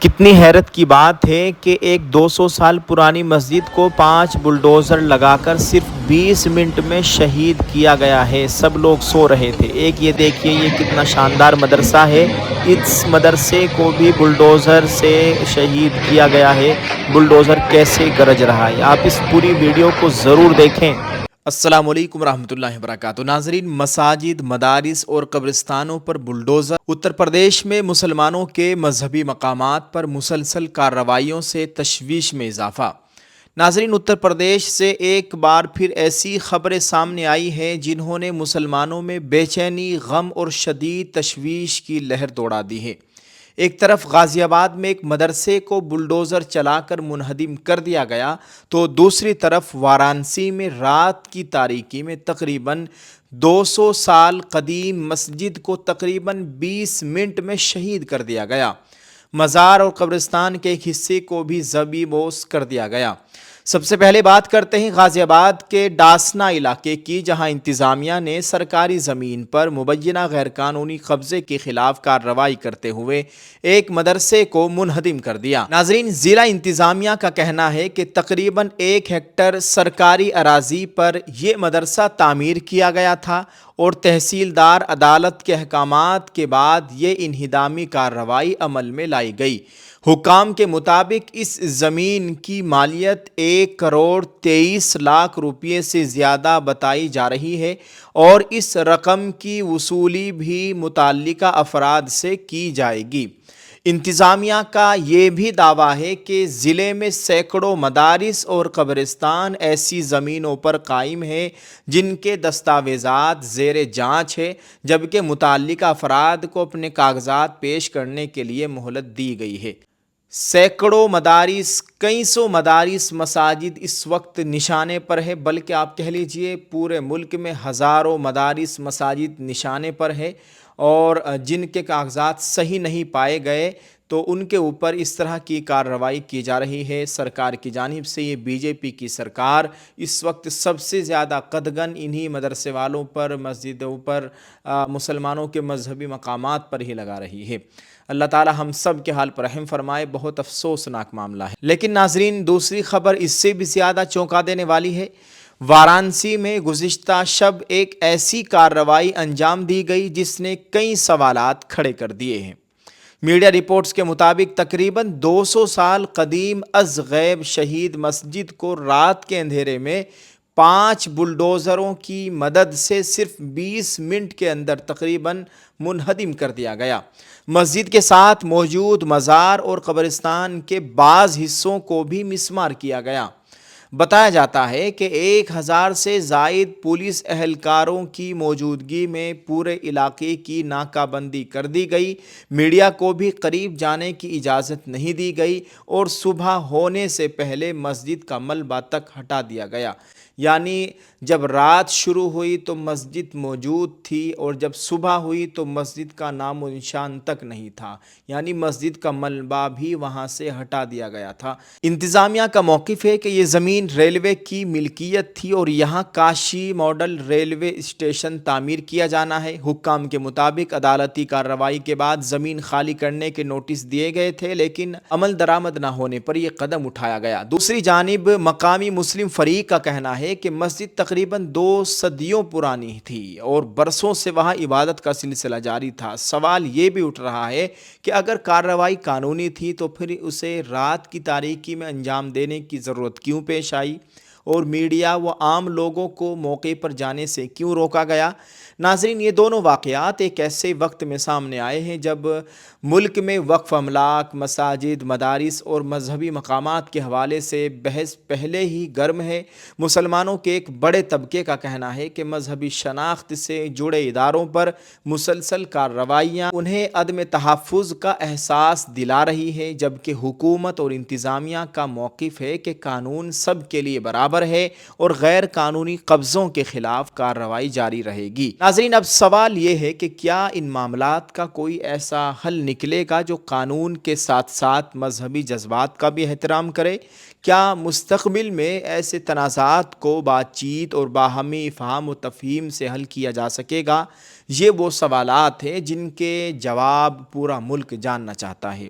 کتنی حیرت کی بات ہے کہ ایک 200 سال پرانی مسجد کو 5 بلڈوزر لگا کر صرف 20 منٹ میں شہید کیا گیا ہے۔ سب لوگ سو رہے تھے۔ ایک یہ دیکھیے، یہ کتنا شاندار مدرسہ ہے۔ اس مدرسے کو بھی بلڈوزر سے شہید کیا گیا ہے۔ بلڈوزر کیسے گرج رہا ہے، آپ اس پوری ویڈیو کو ضرور دیکھیں۔ السلام علیکم ورحمۃ اللہ وبرکاتہ۔ ناظرین، مساجد، مدارس اور قبرستانوں پر بلڈوزر۔ اتر پردیش میں مسلمانوں کے مذہبی مقامات پر مسلسل کارروائیوں سے تشویش میں اضافہ۔ ناظرین، اتر پردیش سے ایک بار پھر ایسی خبریں سامنے آئی ہیں جنہوں نے مسلمانوں میں بے چینی، غم اور شدید تشویش کی لہر دوڑا دی ہے۔ ایک طرف غازی آباد میں ایک مدرسے کو بلڈوزر چلا کر منہدم کر دیا گیا تو دوسری طرف وارانسی میں رات کی تاریکی میں تقریباً 200 سال قدیم مسجد کو تقریباً 20 منٹ میں شہید کر دیا گیا۔ مزار اور قبرستان کے ایک حصے کو بھی ذبح بوس کر دیا گیا۔ سب سے پہلے بات کرتے ہیں غازی آباد کے ڈاسنا علاقے کی، جہاں انتظامیہ نے سرکاری زمین پر مبینہ غیر قانونی قبضے کے خلاف کارروائی کرتے ہوئے ایک مدرسے کو منہدم کر دیا۔ ناظرین، ضلع انتظامیہ کا کہنا ہے کہ تقریباً 1 ہیکٹر سرکاری اراضی پر یہ مدرسہ تعمیر کیا گیا تھا اور تحصیلدار عدالت کے احکامات کے بعد یہ انہدامی کارروائی عمل میں لائی گئی۔ حکام کے مطابق اس زمین کی مالیت 1,23,00,000 روپے سے زیادہ بتائی جا رہی ہے اور اس رقم کی وصولی بھی متعلقہ افراد سے کی جائے گی۔ انتظامیہ کا یہ بھی دعویٰ ہے کہ ضلع میں سینکڑوں مدارس اور قبرستان ایسی زمینوں پر قائم ہیں جن کے دستاویزات زیر جانچ ہے، جبکہ متعلقہ افراد کو اپنے کاغذات پیش کرنے کے لیے مہلت دی گئی ہے۔ سینکڑوں مدارس، کئی سو مدارس، مساجد اس وقت نشانے پر ہے، بلکہ آپ کہہ لیجئے پورے ملک میں ہزاروں مدارس، مساجد نشانے پر ہے، اور جن کے کاغذات صحیح نہیں پائے گئے تو ان کے اوپر اس طرح کی کارروائی کی جا رہی ہے سرکار کی جانب سے۔ یہ بی جے پی کی سرکار اس وقت سب سے زیادہ قدغن انہی مدرسے والوں پر، مسجدوں پر، مسلمانوں کے مذہبی مقامات پر ہی لگا رہی ہے۔ اللہ تعالی ہم سب کے حال پر رحم فرمائے۔ بہت افسوسناک معاملہ ہے۔ لیکن ناظرین، دوسری خبر اس سے بھی زیادہ چونکا دینے والی ہے۔ وارانسی میں گزشتہ شب ایک ایسی کارروائی انجام دی گئی جس نے کئی سوالات کھڑے کر دیے ہیں۔ میڈیا رپورٹس کے مطابق تقریباً 200 سال قدیم از غیب شہید مسجد کو رات کے اندھیرے میں 5 بلڈوزروں کی مدد سے صرف 20 منٹ کے اندر تقریباً منہدم کر دیا گیا۔ مسجد کے ساتھ موجود مزار اور قبرستان کے بعض حصوں کو بھی مسمار کیا گیا۔ بتایا جاتا ہے کہ 1000 سے زائد پولیس اہلکاروں کی موجودگی میں پورے علاقے کی ناکہ بندی کر دی گئی۔ میڈیا کو بھی قریب جانے کی اجازت نہیں دی گئی اور صبح ہونے سے پہلے مسجد کا ملبہ تک ہٹا دیا گیا۔ یعنی جب رات شروع ہوئی تو مسجد موجود تھی اور جب صبح ہوئی تو مسجد کا نام و نشان تک نہیں تھا، یعنی مسجد کا ملبہ بھی وہاں سے ہٹا دیا گیا تھا۔ انتظامیہ کا موقف ہے کہ یہ زمین ریلوے کی ملکیت تھی اور یہاں کاشی ماڈل ریلوے اسٹیشن تعمیر کیا جانا ہے۔ حکام کے مطابق عدالتی کارروائی کے بعد زمین خالی کرنے کے نوٹس دیے گئے تھے، لیکن عمل درآمد نہ ہونے پر یہ قدم اٹھایا گیا۔ دوسری جانب مقامی مسلم فریق کا کہنا ہے کہ مسجد تقریباً 2 صدیوں پرانی تھی اور برسوں سے وہاں عبادت کا سلسلہ جاری تھا۔ سوال یہ بھی اٹھ رہا ہے کہ اگر کارروائی قانونی تھی تو پھر اسے رات کی تاریکی میں انجام دینے کی ضرورت کیوں پیش آئی اور میڈیا و عام لوگوں کو موقع پر جانے سے کیوں روکا گیا؟ ناظرین، یہ دونوں واقعات ایک ایسے وقت میں سامنے آئے ہیں جب ملک میں وقف املاک، مساجد، مدارس اور مذہبی مقامات کے حوالے سے بحث پہلے ہی گرم ہے۔ مسلمانوں کے ایک بڑے طبقے کا کہنا ہے کہ مذہبی شناخت سے جڑے اداروں پر مسلسل کارروائیاں انہیں عدم تحفظ کا احساس دلا رہی ہے، جبکہ حکومت اور انتظامیہ کا موقف ہے کہ قانون سب کے لیے برابر ہے اور غیر قانونی قبضوں کے خلاف کارروائی جاری رہے گی۔ ناظرین، اب سوال یہ ہے کہ کیا ان معاملات کا کوئی ایسا حل نکلے گا جو قانون کے ساتھ ساتھ مذہبی جذبات کا بھی احترام کرے؟ کیا مستقبل میں ایسے تنازعات کو بات چیت اور باہمی فہم و تفہیم سے حل کیا جا سکے گا، یہ وہ سوالات ہیں جن کے جواب پورا ملک جاننا چاہتا ہے۔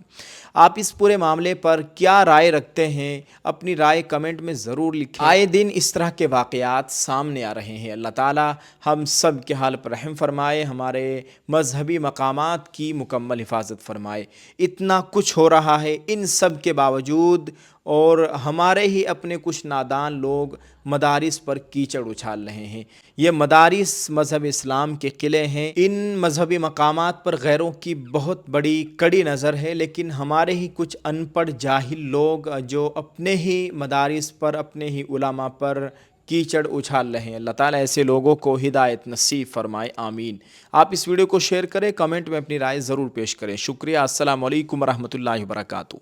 آپ اس پورے معاملے پر کیا رائے رکھتے ہیں؟ اپنی رائے کمنٹ میں ضرور لکھیں۔ آئے دن اس طرح کے واقعات سامنے آ رہے ہیں۔ اللہ تعالی ہم سب کے حال پر رحم فرمائے، ہمارے مذہبی مقامات کی مکمل حفاظت فرمائے۔ اتنا کچھ ہو رہا ہے، ان سب کے باوجود اور ہمارے ہی اپنے کچھ نادان لوگ مدارس پر کیچڑ اچھال رہے ہیں۔ یہ مدارس مذہب اسلام کے قلعے ہیں، ان مذہبی مقامات پر غیروں کی بہت بڑی کڑی نظر ہے، لیکن ہمارے ہی کچھ ان پڑھ جاہل لوگ جو اپنے ہی مدارس پر، اپنے ہی علماء پر کیچڑ اچھال رہے ہیں۔ اللہ تعالیٰ ایسے لوگوں کو ہدایت نصیب فرمائے، آمین۔ آپ اس ویڈیو کو شیئر کریں، کمنٹ میں اپنی رائے ضرور پیش کریں۔ شکریہ۔ السلام علیکم ورحمۃ اللہ وبرکاتہ۔